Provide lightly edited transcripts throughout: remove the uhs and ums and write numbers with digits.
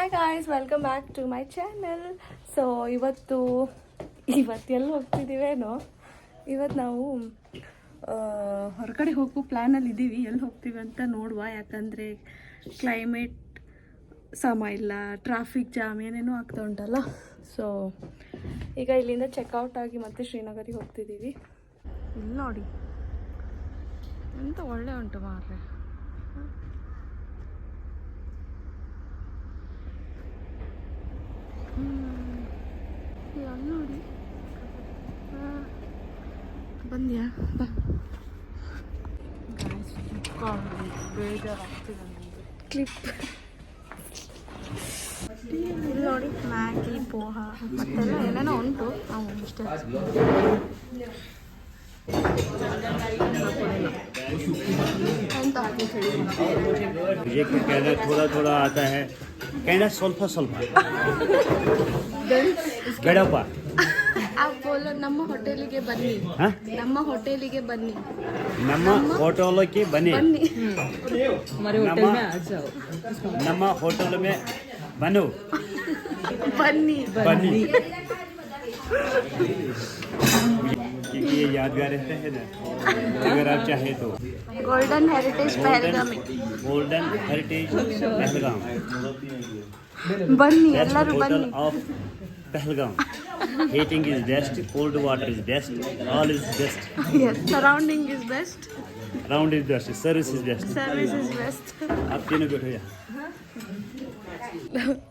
Hi guys, welcome back to my channel. So ಇವತ್ತು ಎಲ್ಲಿ ಹೋಗ್ತಿದ್ದೀವೇನೋ. ಇವತ್ತು ನಾವು ಹೊರಗಡೆ ಹೋಗೋ ಪ್ಲ್ಯಾನಲ್ಲಿ ಇದ್ದೀವಿ. ಎಲ್ಲಿ ಹೋಗ್ತೀವಿ ಅಂತ ನೋಡುವ. ಯಾಕಂದರೆ ಕ್ಲೈಮೇಟ್ ಸಮ ಇಲ್ಲ, ಟ್ರಾಫಿಕ್ ಜಾಮ್ ಏನೇನೋ ಆಗ್ತಾ ಉಂಟಲ್ಲ. ಸೊ ಈಗ ಇಲ್ಲಿಂದ ಚೆಕ್ಔಟ್ ಆಗಿ ಮತ್ತೆ ಶ್ರೀನಗರಿಗೆ ಹೋಗ್ತಿದ್ದೀವಿ. ಇಲ್ಲಿ ನೋಡಿ ಎಂತ ಒಳ್ಳೆ ಉಂಟು ಮಾರ್ರೆ. ಅಲ್ಲಿ ನೋಡಿ, ಬಂದ್ಯಾ? ಬೇಜಾರಾಗ್ತಿದೆ ಕ್ಲಿಪ್. ಇಲ್ಲಿ ನೋಡಿ ಮ್ಯಾಗಿ, ಪೋಹ ಮತ್ತೆಲ್ಲ ಏನೇನೋ ಉಂಟು. ನಾವು ಇಷ್ಟೇ ये कहना थोड़ा थोड़ा आता है, कहना ಸ್ವಲ್ಪ ಸ್ವಲ್ಪ ಗಡಪ. ಬೋಲೋ ನಮ್ಮ ಹೋಟೆಲಿಗೆ ಬನ್ನಿ, ನಮ್ಮ ಹೋಟೆಲಿಗೆ ಬನ್ನಿ, ನಮ್ಮ ಹೋಟೆಲ್ಗೆ ಬನ್ನಿ, ನಮ್ಮ ಹೋಟೆಲ್ में बनो, बन्नी बन्नी, क्योंकि ये यादगार रहता है ना. अगर आप चाहे तो golden heritage Pahalgam, golden heritage Pahalgam, बन्नी ಎಲ್ಲರೂ ಬನ್ನಿ. of Pahalgam. Heating is best, cold water is best, all is best. Yes, surrounding is best, Round is best, service is best. service is best. आप तीनों बैठो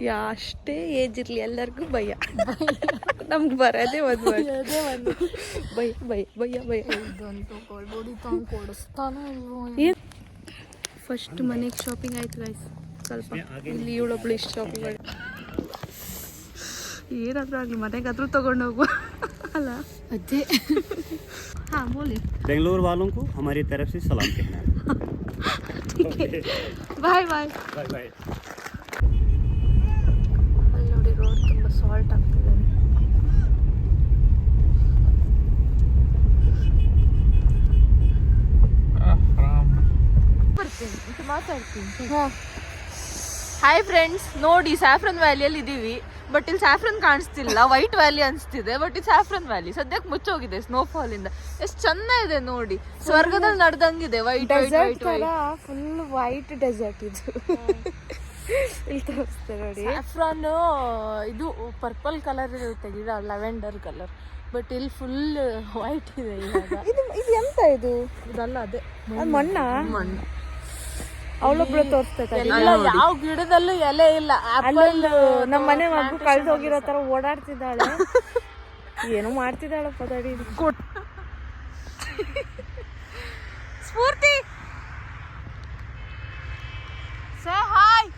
या ಅಷ್ಟೇ ಏಜ್ ಇರಲಿ ಎಲ್ಲರಿಗೂ ಭಯ. ನಮ್ಗೆ ಬರೋದೇ ಒಂದು ಭಯ ಭಯ ಭಯ ಭಯ. ಫಸ್ಟ್ ಮನೆಗೆ ಶಾಪಿಂಗ್ ಆಯ್ತು ಗೈಸ್. ಸ್ವಲ್ಪ ಇಲ್ಲಿ ಇವಳೊಬ್ಳು ಇಷ್ಟು ಶಾಪಿಂಗ್ ಮಾಡಿ ಏನಾದರೂ ಆಗಲಿ ಮನೆಗಾದ್ರೂ ತಗೊಂಡು ಹೋಗುವ ಅಲ್ಲ ಅಜ್ಜಿ. ಹಾಂ ಬೋಲಿ. बेंगलोर वालों को हमारी तरफ से सलाम कहना है. ठीक है, ಬಾಯ್ ಬಾಯ್ बाय बाय. ಅಲ್ಲಿ ನೋಡಿ ರೋಡ್ ತುಂಬ ಸಾಲ್ಟ್ ಆಗ್ತಿದೆ. ಮಾತಾಡ್ತೀನಿ. ಹಾಯ್ ಫ್ರೆಂಡ್ಸ್, ನೋಡಿ ಸ್ಯಾಫ್ರನ್ ವ್ಯಾಲಿಯಲ್ಲಿ ಇದ್ದೀವಿ. ಬಟ್ ಇಲ್ಲಿ ಸ್ಯಾಫ್ರನ್ ಕಾಣಿಸ್ತಿಲ್ಲ, ವೈಟ್ ವ್ಯಾಲಿ ಅನಿಸ್ತಿದೆ. ಬಟ್ ಇದು ಸ್ಯಾಫ್ರನ್ ವ್ಯಾಲಿ ಸದ್ಯಕ್ಕೆ ಮುಚ್ಚೋಗಿದೆ ಸ್ನೋಫಾಲ್ ಇಂದ. ಎಷ್ಟು ಚೆಂದ ಇದೆ ನೋಡಿ, ಸ್ವರ್ಗದಲ್ಲಿ ನಡೆದಂಗಿದೆ. White white full white desert ಇದು. ಇಲ್ಲಿ ತೋರಿಸ್ತಾರೆ ನೋಡಿ. ಸ್ಯಾಫ್ರಾನ್ ಇದು ಪರ್ಪಲ್ ಕಲರ್ ಇರುತ್ತೆ, ಗಿಡ ಲ್ಯಾವೆಂಡರ್ ಕಲರ್. ಬಟ್ ಇಲ್ಲಿ ಫುಲ್ ವೈಟ್ ಇದೆ ಇವಾಗ. ಇದು ಎಂತ ಇದು? ಇದಲ್ಲ, ಅದೇ ಮಣ್ಣ. ಅವಳೊಬ್ಳು ತೋರಿಸ್ತಾ ಯಾವ ಗಿಡದಲ್ಲೂ ಎಲೆ ಇಲ್ಲ. ಅಲ್ಲೊಂದು ನಮ್ಮ ಮನೆ ಮಗು ಕಳೆದು ಹೋಗಿರೋ ತರ ಓಡಾಡ್ತಿದ್ದಾಳೆ, ಏನೋ ಮಾಡ್ತಿದ್ದಾಳಪ್ಪ. ತಡಿ ಸ್ಫೂರ್ತಿ ಸೇ ಹಾಯ್.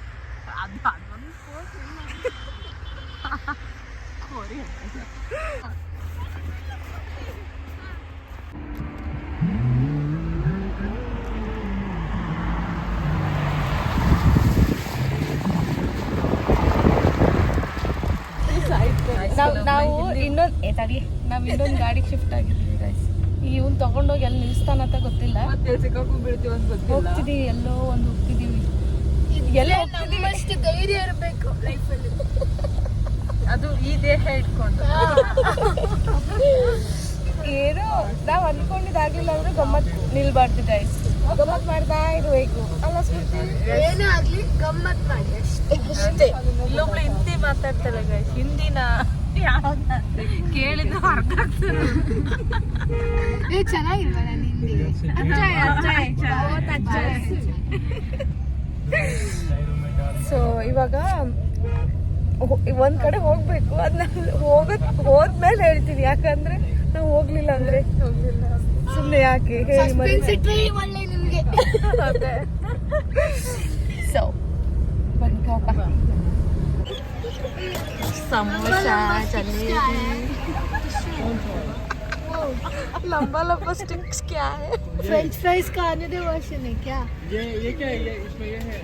ನಾವು ಇನ್ನೊಂದು ಗಾಡಿಗೆ ಶಿಫ್ಟ್ ಆಗಿದ್ದೀವಿ ಗೈಸ್. ಇವ್ನು ತಗೊಂಡೋಗಿ ಎಲ್ಲಿ ನಿಲ್ಲಿಸ್ತಾನಂತ ಗೊತ್ತಿಲ್ಲ. ಹೋಗ್ತಿದೀವಿ, ಎಲ್ಲೋ ಒಂದು ಹೋಗ್ತಿದೀವಿ. ಎಲ್ಲ ಅಷ್ಟು ಧೈರ್ಯ ಇರಬೇಕು ಲೈಫಲ್ಲಿ, ಅದು ಈ ದೇಹ ಇಟ್ಕೊಂಡು. ಏನೋ ನಾವು ಅನ್ಕೊಂಡಿದ್ದಾಗ್ಲಿಲ್ಲ ಅಂದ್ರೆ ಗಮ್ಮತ್ ನಿಲ್ಬಾರ್ದು ಗೈಸ್. ಗಮ್ಮತ್ ಮಾಡ್ತಾ ಇರ್ಬೇಕು ಅಲ್ಲ ಸ್ಫೂರ್ತಿ? ಏನೇ ಆಗ್ಲಿ ಗಮ್ಮತ್ ಮಾಡಿ ಅಷ್ಟೇ. ಇಲ್ಲೊಬ್ಳು ಹಿಂದಿ ಮಾತಾಡ್ತಾಳೆ ಗೈಸ್. ಹಿಂದಿನ ಕೇಳಿದ್ರು ಅರ್ಥ ಆಗ್ತದೆ. ಚೆನ್ನಾಗಿಲ್ವಾ ನಾನು ಹಿಂದಿ? ಸೊ ಇವಾಗ ಒಂದ್ ಕಡೆ ಹೋಗ್ಬೇಕು. ಅದನ್ನ ಹೋದ್ಮೇಲೆ ಹೇಳ್ತೀವಿ, ಯಾಕಂದ್ರೆ ನಾವು ಹೋಗ್ಲಿಲ್ಲ ಅಂದ್ರೆ ಸುಮ್ಮನೆ ಯಾಕೆ ಹೇಳಿ ನಿಮ್ಗೆ. ಸೊ ಬನ್ನಿ ಹೋಗ. समोसा, जलेबी, लंबा लंबा स्टिक्स क्या है? फ्रेंच फ्राइज का आने दे वर्षन है क्या? ये क्या है? इसमें ये है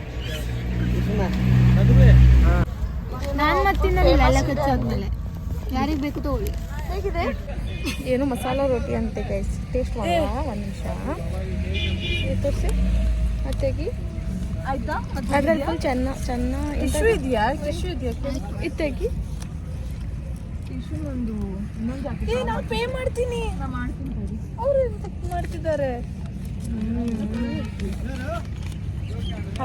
ನಾನು ಮತ್ತಿನ್ನೆಲ್ಲ ಕಚ್ಚಾದ್ಮೇಲೆ ಯಾರಿಗೆ ಬೇಕು ತಗೊಳ್ಳಿ. ಹೇಗಿದೆ? ಏನು ಮಸಾಲ ರೋಟಿ ಅಂತೆ ಗೈಸ್. ಟೇಸ್ಟ್ ಮಾಡುವ ಒಂದು ನಿಮಿಷ ತೋರಿಸಿ. ಮತ್ತೆಗಿ ಆಯ್ತಾ ಅದ್ರಲ್ಲಿ ಫುಲ್ ಚೆನ್ನ ಟಿಶ್ಯೂ ಇದೆಯಾ ಇತ್ತಾಗಿ ಟಿಶ್ಯೂ ಒಂದು ಇನ್ನೊಂದು ನಾನು ಪೇ ಮಾಡ್ತೀನಿ ಅವ್ರು ಮಾಡ್ತಿದ್ದಾರೆ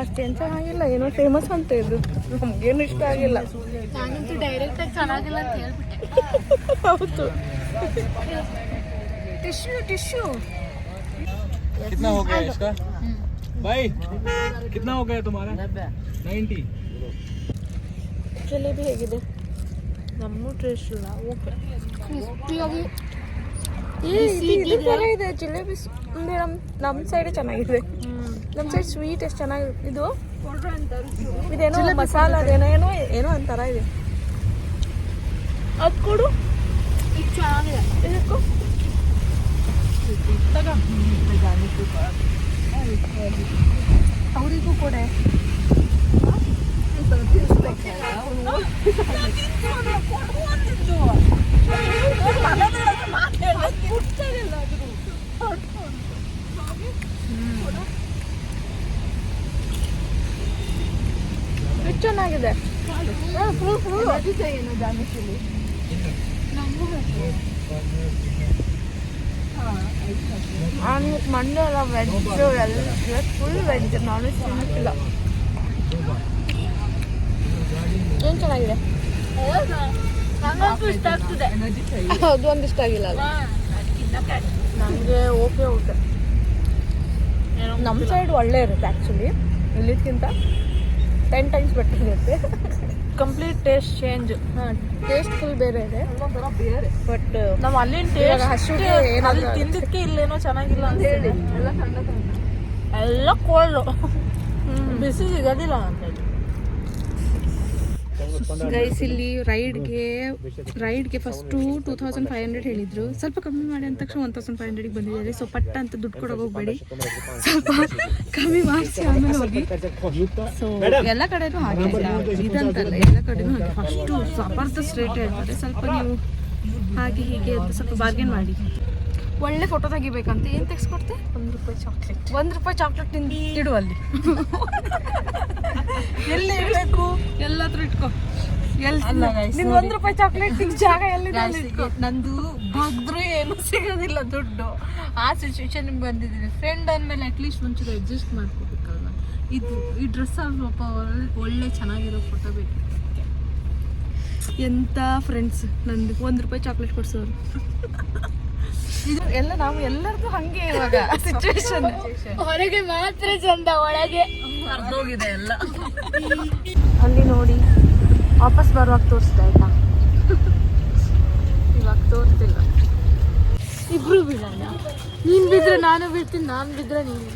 ಅಷ್ಟೇನು ಚೆನ್ನಾಗಿಲ್ಲ ಏನೋ ಫೇಮಸ್ ಅಂತ ಇದು ನಮ್ಗೇನು ಇಷ್ಟ ಆಗಿಲ್ಲ ನಾನಂತೂ ಡೈರೆಕ್ಟ್ ಆಗಿ ಚೆನ್ನಾಗಿಲ್ಲ ಅಂತ ಹೇಳ್ಬಿಟ್ಟೆ ಹೌದು ಟಿಶ್ಯೂ कितना हो गया इसका भाई कितना हो गया तुम्हारा 90 ಜಲೇಬಿ ಹೇಗಿದೆ ನಮ್ಮ ಟೇಸ್ಟ್ ಇಲ್ಲ ಓಕೆ ಕ್ರಿಸ್ಪಿಯಾಗಿ ಇದು ಥರ ಇದೆ ಜಿಲೇಬಿ ಅಂದರೆ ನಮ್ಮ ಸೈಡ್ ಚೆನ್ನಾಗಿದೆ ನಮ್ಮ ಸೈಡ್ ಸ್ವೀಟ್ ಎಷ್ಟು ಚೆನ್ನಾಗಿದೆ ಇದೇನೋ ಮಸಾಲ ಅದೇನೋ ಏನೋ ಒಂಥರ ಇದೆ ಅದು ಕೊಡು ಇದು ಚೆನ್ನಾಗಿದೆ ಇದಕ್ಕೂ ಅವರಿಗೂ ಕೊಡೆ ಇದು ಚೆನ್ನಾಗಿದೆ ನಾನು ಮಂಡ್ಯ ಎಲ್ಲ ವೆಜ್ ಎಲ್ಲ ಫುಲ್ ವೆಜ್ ನಾನ್ ವೆಜ್ ತಿನ್ನಕ್ಕಿಲ್ಲ ಏನು ಚೆನ್ನಾಗಿದೆ ನಂಗಂತೂ ಇಷ್ಟ ಆಗ್ತದೆ ಅದು ಒಂದು ಇಷ್ಟ ಆಗಿಲ್ಲ ಅಲ್ಲ ನನಗೆ ಓಕೆ ನಮ್ಮ ಸೈಡ್ ಒಳ್ಳೆ ಇರುತ್ತೆ ಆ್ಯಕ್ಚುಲಿ ಇಲ್ಲಿದ್ಕಿಂತ 10 times ಬೆಟರ್ ಇರುತ್ತೆ ಕಂಪ್ಲೀಟ್ ಟೇಸ್ಟ್ ಚೇಂಜ್ ಹಾಂ ಟೇಸ್ಟ್ ಫುಲ್ ಬೇರೆ ಇದೆ ಬೇರೆ ಬಟ್ ನಾವು ಅಲ್ಲಿನ ಟೇಸ್ಟ್ ಹಸುಗೆ ಅಲ್ಲಿ ಏನಾದ್ರು ತಿಂದಿದ್ದಕ್ಕೆ ಇಲ್ಲೇನೋ ಚೆನ್ನಾಗಿಲ್ಲ ಅಂತ ಹೇಳಿ ಎಲ್ಲ ಕೋಲ್ಡು ಬಿಸಿ ಸಿಗೋದಿಲ್ಲ ಅಂತ ಹೇಳಿ ಗೈಸ್ ಇಲ್ಲಿ ರೈಡ್ಗೆ ಫಸ್ಟು 2500 ಹೇಳಿದ್ರು ಸ್ವಲ್ಪ ಕಮ್ಮಿ ಮಾಡಿ ಅಂದ ತಕ್ಷಣ 1500ಗೆ ಬಂದಿದ್ದಾರೆ ಸೊ ಪಟ್ಟ ಅಂತ ದುಡ್ಡು ಕೊಡೋಕೆ ಹೋಗ್ಬೇಡಿ ಸ್ವಲ್ಪ ಕಮ್ಮಿ ಮಾಡಿಸಿ ಆಮೇಲೆ ಹೋಗಿ ಸೊ ಎಲ್ಲ ಕಡೆನೂ ಹಾಗೆ ಇದಂತಲ್ಲ ಎಲ್ಲ ಕಡೆನೂ ಹಾಗೆ ಫಸ್ಟು ಜಬರ್ದಸ್ತ್ ರೇಟ್ ಹೇಳ್ತಾರೆ ಸ್ವಲ್ಪ ನೀವು ಹಾಗೆ ಹೀಗೆ ಅಂತ ಸ್ವಲ್ಪ ಬಾರ್ಗೇನ್ ಮಾಡಿ ಒಳ್ಳೆ ಫೋಟೋ ತೆಗಿಬೇಕಂತ ಏನು ತೆಗೆಸ್ಕೊಡ್ತೆ ₹1 ಚಾಕ್ಲೇಟ್ ಇಡು ಅಲ್ಲಿ ಎಲ್ಲಿ ಇಡಬೇಕು ಎಲ್ಲಾದ್ರೂ ಇಟ್ಕೋ ನಿನ್ ₹1 ಚಾಕ್ಲೇಟ್ ಜಾಗ ಎಲ್ಲಿದೆ ನಂದು ಬಗ್ದ್ರು ಏನು ಸಿಗೋದಿಲ್ಲ ದುಡ್ಡು ಆ ಸಿಚುವೇಶನ್ ಬಂದಿದ್ದೀನಿ ಫ್ರೆಂಡ್ ಅಂದಮೇಲೆ ಅಟ್ಲೀಸ್ಟ್ ಒಂಚೂರು ಅಡ್ಜಸ್ಟ್ ಮಾಡ್ಕೋಬೇಕಲ್ಲ ಈ ಡ್ರೆಸ್ ಸ್ವಲ್ಪ ಒಳ್ಳೆ ಚೆನ್ನಾಗಿರೋ ಫೋಟೋ ಬೇಕು ಎಂತ ಫ್ರೆಂಡ್ಸ್ ನಂದು ₹1 ಚಾಕ್ಲೇಟ್ ಕೊಡ್ಸೋರು ಇದು ಎಲ್ಲ ನಾವು ಎಲ್ಲರಿಗೂ ಹಂಗೆ ಇವಾಗ ಸಿಚುವೇಶನ್ ಹೊರಗೆ ಮಾತ್ರ ಚಂದ ಒಳಗೆ ಅರ್ಧೋಗಿದೆ ಎಲ್ಲ ಅಲ್ಲಿ ನೋಡಿ ವಾಪಸ್ ಬರುವಾಗ ತೋರಿಸ್ದೆ ಆಯ್ತಾ ಇವಾಗ ತೋರಿಸ್ತಿಲ್ಲ ಇಬ್ರು ಬೀಳೋಣ ನೀನ್ ಬಿದ್ರೆ ನಾನು ಬೀಳ್ತೀನಿ ನಾನು ಬಿದ್ರೆ ನೀನು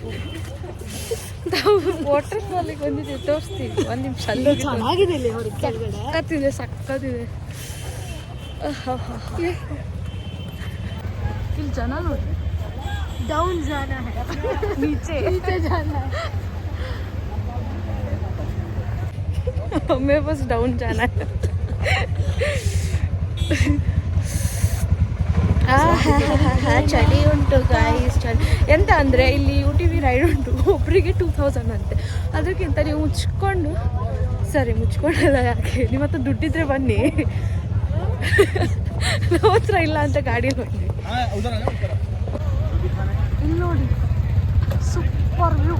ನಾವು ವಾಟರ್ ಫಾಲಿಗೆ ಬಂದಿದ್ದೀವಿ ತೋರಿಸ್ತೀವಿ 1 ನಿಮಿಷ ಅಲ್ಲಿ ಚೆನ್ನಾಗಿದೆ ಇಲ್ಲಿ ಹೊರಗೆ ಕೆಳಗಡೆ ಸಕ್ಕತ್ತಿದೆ ಇಲ್ಲಿ ಜನ ನೋಡಿ डाउन जाना है नीचे जाना है हमें बस डाउन जाना है ಚಳಿ ಉಂಟು ಗಾಯ್ಸ್ ಚಳಿ ಎಂತ ಅಂದರೆ ಇಲ್ಲಿ UTV ರೈಡ್ ಉಂಟು ಒಬ್ಬರಿಗೆ 2000 ಅಂತೆ ಅದಕ್ಕಿಂತ ನೀವು ಮುಚ್ಕೊಂಡಲ್ಲ ಯಾಕೆ ನಿಮ್ಮ ಹತ್ರ ದುಡ್ಡಿದ್ರೆ ಬನ್ನಿ ನಮ್ಮ ಹತ್ರ ಇಲ್ಲ ಅಂತ ಗಾಡಿ ಬನ್ನಿ ಇಲ್ಲಿ ನೋಡಿ ಸೂಪರ್ ವ್ಯೂ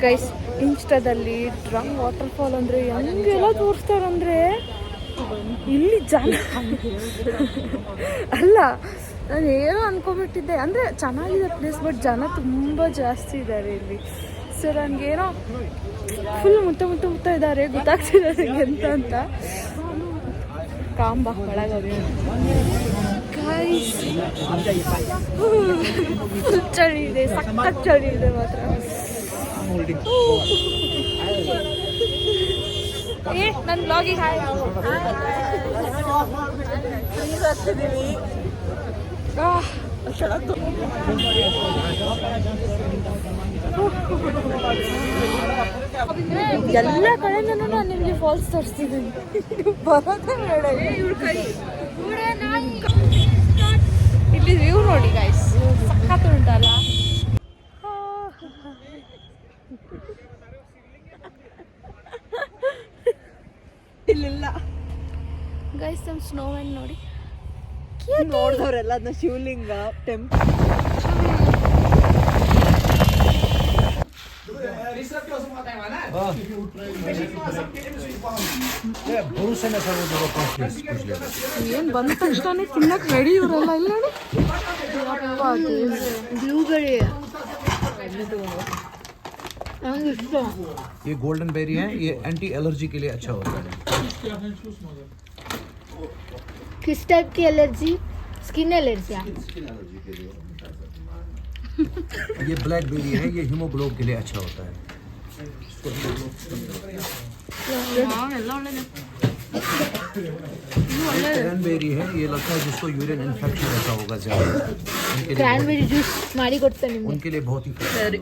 ಗೈಸ್ ಇನ್ಸ್ಟಾದಲ್ಲಿ ಡ್ರಮ್ ವಾಟರ್ ಫಾಲ್ ಅಂದರೆ ಹೆಂಗೆಲ್ಲ ತೋರಿಸ್ತಾರಂದ್ರೆ ಇಲ್ಲಿ ಜನ ಅಲ್ಲ ನಾನು ಏನೋ ಅನ್ಕೊಂಬಿಟ್ಟಿದ್ದೆ ಅಂದರೆ ಚೆನ್ನಾಗಿದೆ ಪ್ಲೇಸ್ ಬಟ್ ಜನ ತುಂಬ ಜಾಸ್ತಿ ಇದ್ದಾರೆ ಇಲ್ಲಿ ಸೊ ನನಗೇನೋ ಫುಲ್ ಮುತ್ತ ಇದ್ದಾರೆ ಗೊತ್ತಾಗ್ತಿದೆ ನನಗೆ ಎಂತ ಅಂತ ಕಾಂಬ ಒಳಗೋಗಿ ಗೈಸ್ ಚಳಿ ಇದೆ ಸಖತ್ ಚಳಿ ಇದೆ ಮಾತ್ರ ನನ್ನ ಬ್ಲಾಗಿಗೆ ಹಾಯ್ ಎಲ್ಲ ಕಡೆನೂ ನಾನು ನಿಮಗೆ ಫಾಲ್ಸ್ ತೋರಿಸ್ತಿದ್ದೀನಿ ಬರೋದೇ ಬೇಡ ಇಲ್ಲಿ ವ್ಯೂ ನೋಡಿ ಗೈಸ್ ಸಖತ್ ಉಂಟಲ್ಲ ಇಲ್ಲಿಲ್ಲ ಗೈಸ್ ನಮ್ಮ ಸ್ನೋ ಮ್ಯಾನ್ ನೋಡಿ ನೋಡಿದವರೆಲ್ಲ ಅದನ್ನ ಶಿವಲಿಂಗ ಟೆಂಪಲ್. ಏನ್ ಬಂದ ತಕ್ಷಣ ತಿನ್ನಕ್ ರೆಡಿ ಇವರೆಲ್ಲ ಇಲ್ಲ ಬ್ಲೂಬೆರಿ ये गोल्डन बेरी है, ये एंटी एलर्जी के लिए अच्छा होता है. किस टाइप की एलर्जी? Skin allergy? ये ब्लैक बेरी है, ये हीमोग्लोब के लिए अच्छा होता है. ये क्रैनबेरी है, ये लगता है जिसको यूरिन इन्फेक्शन ऐसा होगा ज्यादा, ಕ್ರಾನ್ಬೆರಿ ಜ್ಯೂಸ್ ಮಾಡಿ ಕೊಡ್ತೇನೆ ನಿಮ್ಗೆ. उनके लिए बहुत ही ಸರಿ.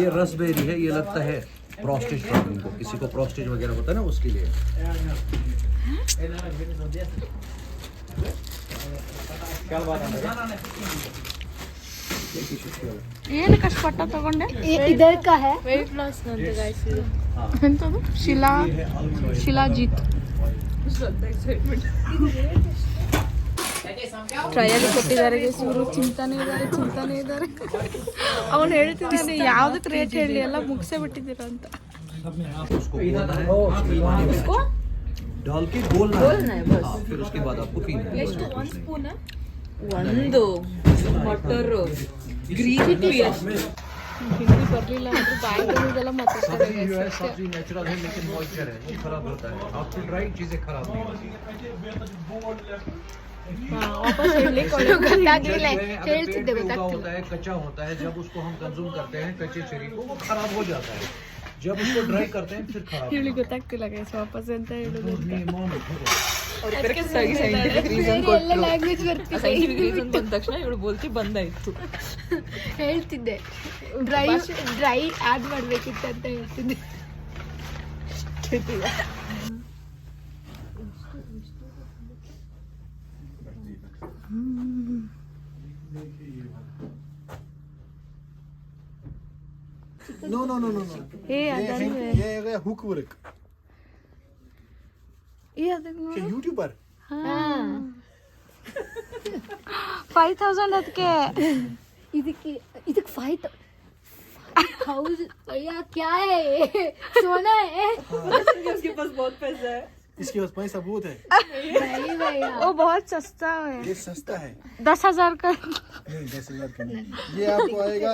ये रसबेरी है, ये लगता है प्रोस्टेट प्रॉब्लम को, किसी को प्रोस्टेट वगैरह होता है ना, उसके लिए. ಏನು ಕಷ್ಟಪಟ್ಟ ತಗೊಂಡೆ ಇದರ್ ಕಾ ಹೈ? ವೆಯ್ಟ್ ಲಾಸ್ ನಂತೆ ಗೈಸ್ ಇದು. ಎಂತದು ಶಿಲಾಜೀತ್ ಟ್ರಯಲ್ ಕೊಟ್ಟಿದ್ದಾರೆ ಇವರು ಚಿಂತಾನೆ ಇದ್ದಾರೆ ಅವನು ಹೇಳ್ತಿದ್ದಾನೆ ಯಾವ್ದಕ್ಕೆ ರೇಟ್ ಹೇಳಿ ಎಲ್ಲ ಮುಗಿಸೇ ಬಿಟ್ಟಿದ್ದೀರ ಅಂತ. उसको बोलना है, उसके पानी में डाल के बोलना है. हाँ, फिर उसके बाद आपको पीना है. ಒಂದು ಮಟರು ಗ್ರೀನ್ ಟೀ ಅಷ್ಟೇ. ಹಿಂದಿ ಬರಲಿಲ್ಲ ಅಂದ್ರೆ ಬಾಯಿಗೆಲ್ಲ ಮಾತಾಡ್ತಾರೆ. सब्जी नेचुरल है लेकिन मॉइस्चर है, वो खराब होता है. आपको ड्राई चीजें खराब नहीं होती. ವಾಪಸ್ ಹೇಳಲಿಕ್ಕೆ ಗೊತ್ತಾಗ್ಲಿಲ್ಲ, जब जो है, अगर ಹೇಳ್ತಿದ್ದೆ पेट में उगा ಗೊತ್ತಾಗ್ತಿಲ್ಲ. होता है, कच्चा होता है, जब उसको हम कंज्यूम करते हैं कच्चे चेरी को, वो खराब हो जाता है. जब उसको ड्राई करते हैं फिर खराब ಹೇಳಿ ಗೊತ್ತಾಗ್ತಿಲ್ಲ ಗೈಸ್ ವಾಪಸ್ ಅಂತ ಹೇಳುದು. ಅವ್ರು ಕರೆಕ್ಟ್ ಆಗಿ ಸೈಂಟಿಫಿಕ್ ರೀಸನ್ ಎಲ್ಲ ಕೊಟ್ಟರು. ಲ್ಯಾಂಗ್ವೇಜ್ ಬರ್ತಿದೆ. ಸೈಂಟಿಫಿಕ್ ರೀಸನ್ ಬಂದ ತಕ್ಷಣ ಇವಳು ಬೋಲ್ತಿ ಬಂದಾಯ್ತು. ಹೇಳ್ತಿದ್ದೆ ಡ್ರೈ ಆಡ್ ಮಾಡ್ಬೇಕಿತ್ತು ಅಂತ ಹೇಳ್ತಿದ್ದೆ. No. ಏ ಅದಂದ್ರೆ ये है हुक वर्क. ಏ ಅದಕ್ಕೆ क्या यूट्यूबर? 5000 ಅದಕ್ಕೆ ಇದಕ್ಕೆ 5,000 भैया क्या है ये? सोना है? उसके पास बहुत पैसा है. इसके पास पैसा बहुत है. नहीं भैया. वो बहुत सस्ता है. ये सस्ता है. 10,000 का नहीं 10,000 का नहीं. ये आपको आएगा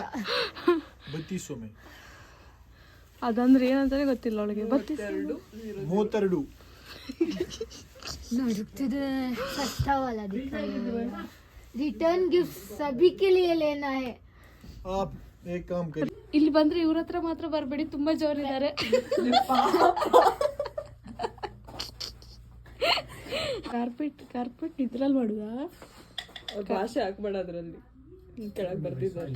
3200 में. ಅದಂದ್ರೆ ಏನಂತಾನೆ ಗೊತ್ತಿಲ್ಲ ಅವಳಿಗೆ. 32. रुकते सस्ता वाला दिखाइए. रिटर्न गिफ्ट सभी के लिए लेना है. आप एक काम करिए. ಇಲ್ಲಿ ಬಂದ್ರೆ ಇವ್ರ ಹತ್ರ ಮಾತ್ರ ಬರಬೇಡಿ, ತುಂಬಾ ಜೋರಿದ್ದಾರೆ. ಕಾರ್ಪೆಟ್ ಇದ್ರಲ್ಲಿ ಮಾಡುವ ಭಾಷೆ ಹಾಕ್ಬೇಡ ಅದ್ರಲ್ಲಿ, ಕೆಳಗೆ ಬರ್ತಿದ್ದಾರೆ.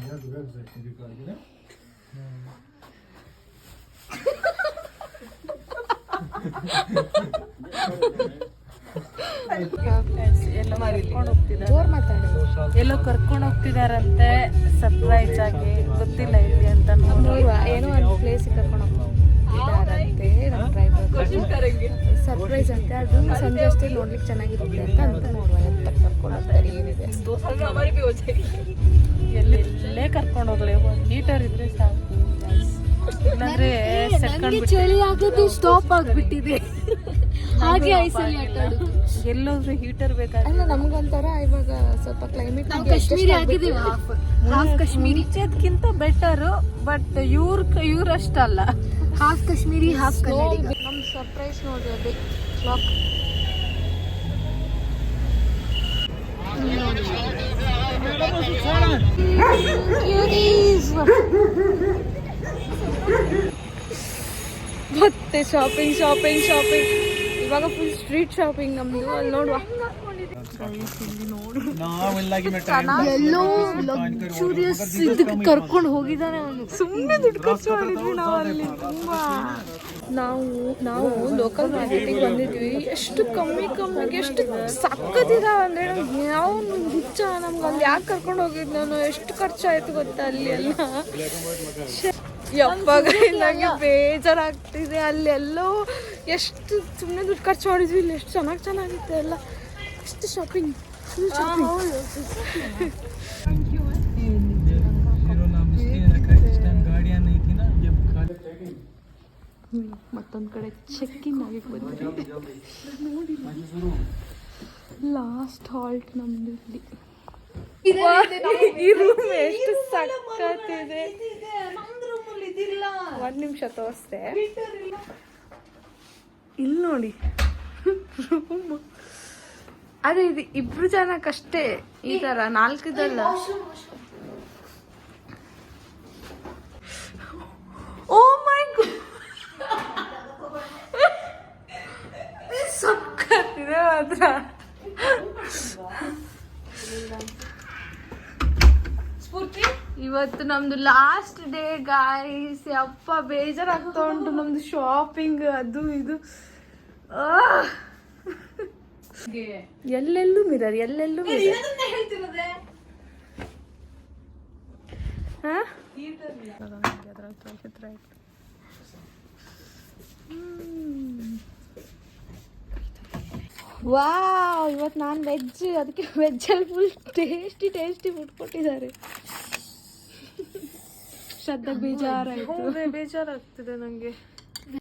ಎಲ್ಲೋ ಕರ್ಕೊಂಡು ಹೋಗ್ತಿದಾರಂತೆ ಸರ್ಪ್ರೈಸ್ ಆಗಿ, ಗೊತ್ತಿಲ್ಲ ಇಲ್ಲಿ ಅಂತ. ಏನೋ ಒಂದು ಪ್ಲೇಸ್ ಕರ್ಕೊಂಡು ಹೋಗ್ತಿದಾರಂತೆ ನಮ್ಮ ಡ್ರೈವರ್. ಸರ್ಪ್ರೈಸ್ ಅಂತೆ, ಅದು ಸಂಜೆ ಅಷ್ಟೇ ನೋಡ್ಲಿಕ್ಕೆ ಚೆನ್ನಾಗಿರುತ್ತೆ ಅಂತ ನೋಡುವ ಎಂತ ಕರ್ಕೊಂಡು ಹೋಗ್ತಾರೆ, ಏನಿದೆ ಎಲ್ಲೇ ಕರ್ಕೊಂಡು ಹೋಗ್ಲಿ. ಒಂದು ಹೀಟರ್ ಇದ್ರೆ ಸಾಕು, ಇಲ್ಲಾಂದ್ರೆ ನಂಗೆ ಚಳಿ ಆಗೋದು ಸ್ಟಾಪ್ ಆಗ್ಬಿಟ್ಟಿದೆ. ಹಾಗೆ ಐಸಲ್ಲಿ ಆಟಾಡು. ಎಲ್ಲೋದ್ರೆ ಹೀಟರ್ ಬೇಕಾದ್ರೆ ನಮ್ಗೊಂಥರ ಇವಾಗ ಸ್ವಲ್ಪ ಕ್ಲೈಮೇಟ್ ನಾವು ಕಾಶ್ಮೀರಿ ಆಗಿದ್ದೀವಿ, ಹಾಫ್ ಕಾಶ್ಮೀರಿ. ಅದಕ್ಕಿಂತ ಬೆಟರು, ಬಟ್ ಇವ್ರಷ್ಟಲ್ಲ. Half Kashmiri half Kannadiga. ನಮ್ಮ ಸರ್ಪ್ರೈಸ್ ನೋಡ್ರಿ, ಅದೇ ಕ್ಲಾಕ್. ಮತ್ತೆ ಶಾಪಿಂಗ್ ಇವಾಗ ಫುಲ್ ಸ್ಟ್ರೀಟ್ ಶಾಪಿಂಗ್ ನಮ್ದು. ಅಲ್ಲಿ ನೋಡುವ ನಾವೆಲ್ಲಾಗಿ ಎಲ್ಲೋ ಲಕ್ಸುರಿಯಸ್ ಇದಕ್ಕೆ ಕರ್ಕೊಂಡು ಹೋಗಿದ್ದಾನೆ ಅವನು. ಸುಮ್ಮನೆ ದುಡ್ಡು ಖರ್ಚು ಮಾಡಿದ್ವಿ ನಾವು ಅಲ್ಲಿ ತುಂಬಾ. ನಾವು ಲೋಕಲ್ ಮಾರ್ಕೆಟಿಗೆ ಬಂದಿದ್ವಿ. ಎಷ್ಟು ಕಮ್ಮಿಗೆ ಎಷ್ಟು ಸಕ್ಕತ್ತಿದಾವ ಅಂದ್ರೆ ನಮ್ಗೆ ಯಾವ ಹುಚ್ಚ ನಮ್ಗೆ ಅಲ್ಲಿ ಯಾಕೆ ಕರ್ಕೊಂಡು ಹೋಗಿದ್ ನಾನು. ಎಷ್ಟು ಖರ್ಚಾಯ್ತು ಗೊತ್ತಾ ಅಲ್ಲಿ ಎಲ್ಲ. ಯಪ್ಪಾಗ ನಂಗೆ ಬೇಜಾರಾಗ್ತಿದೆ. ಅಲ್ಲಿ ಎಲ್ಲೋ ಎಷ್ಟು ಸುಮ್ಮನೆ ದುಡ್ಡು ಖರ್ಚು ಮಾಡಿದ್ವಿ. ಇಲ್ಲಿ ಎಷ್ಟು ಚೆನ್ನಾಗಿತ್ತು ಎಲ್ಲ. ಎಷ್ಟು ಶಾಪಿಂಗ್ गाड़ियाँ नहीं थी ना ये ಮತ್ತೊಂದು ಕಡೆ ಚೆಕ್ಕಿಂಗ್ ಆಗಿ ಬಂದ್ವಿ. ಲಾಸ್ಟ್ ಹಾಲ್ಟ್ ನಮ್ದು ಇಲ್ಲಿ. ಈ ರೂಮ್ ಎಷ್ಟು ಸಕ್ಕತ್ತಿದೆ. ಒಂದ್ ನಿಮಿಷ ತೋರಿಸ್ದೆ. ಇಲ್ಲಿ ನೋಡಿ ರೂಮ್. ಅದೇ ಇದು ಇಬ್ರು ಜನಕ್ಕಷ್ಟೇ ಈ ತರ, 4 ಇದಲ್ಲ. ಓ ಮೈ ಗಾಡ್, ಸಕ್ಕತ್ತಿದೆ ಮಾತ್ರ. ಇವತ್ತು ನಮ್ದು ಲಾಸ್ಟ್ ಡೇ ಗಾಯ್ಸ್. ಅಪ್ಪ ಬೇಜಾರಾಗ್ತಾ ಉಂಟು. ನಮ್ದು ಶಾಪಿಂಗ್ ಅದು ಇದು. ಎಲ್ಲೆಲ್ಲೂ ಮಿರರ್, ಎಲ್ಲೆಲ್ಲೂ ಮಿರರ್. ವಾವ್, ಇವತ್ತು ನಾನು ವೆಜ್, ಅದಕ್ಕೆ ವೆಜ್ಜಲ್ಲಿ ಫುಲ್ ಟೇಸ್ಟಿ ಫುಡ್ ಕೊಟ್ಟಿದ್ದಾರೆ. ಶ್ರದ್ಧಾ ಬೇಜಾರಾಯ್ತು. ಬೇಜಾರಾಗ್ತಿದೆ ನಂಗೆ.